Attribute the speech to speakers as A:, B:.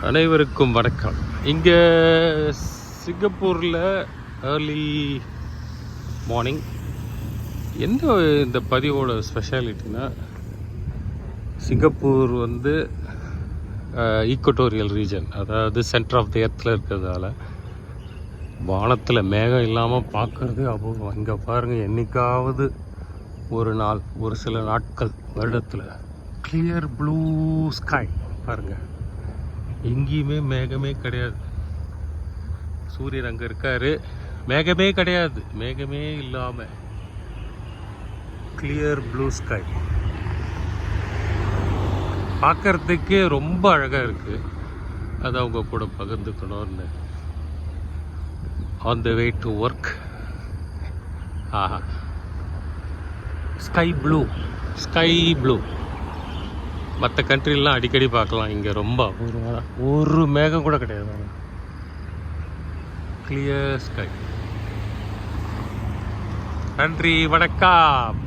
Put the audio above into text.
A: அனைவருக்கும் வணக்கம். இங்கே சிங்கப்பூரில் ஏர்லி மார்னிங் என்ன இந்த பதிவோட ஸ்பெஷாலிட்டினா, சிங்கப்பூர் வந்து ஈக்குவட்டோரியல் ரீஜன், அதாவது சென்டர் ஆஃப் தி எர்த்தில் இருக்கிறதால வானத்தில் மேகம் இல்லாமல் பார்க்குறது அபூர்வம். இங்கே பாருங்கள், என்றைக்காவது ஒரு நாள், ஒரு சில நாட்கள் வருடத்தில் கிளியர் ப்ளூ ஸ்கை பாருங்கள். எங்கேயுமே மேகமே கிடையாது. சூரியன் அங்கே இருக்காரு, மேகமே கிடையாது. மேகமே இல்லாமல் கிளியர் ப்ளூ ஸ்கை பார்க்கறதுக்கே ரொம்ப அழகாக இருக்குது. அதை அவங்க கூட பகிர்ந்துக்கணும்னு on the way to work. ஆஹா, ஸ்கை ப்ளூ, ஸ்கை ப்ளூ. மற்ற கண்ட்ரிலாம் அடிக்கடி பார்க்கலாம், இங்கே ரொம்ப அபூர்வமான ஒரு மேகம் கூட கிடையாது. Clear sky. நன்றி, வணக்கம்.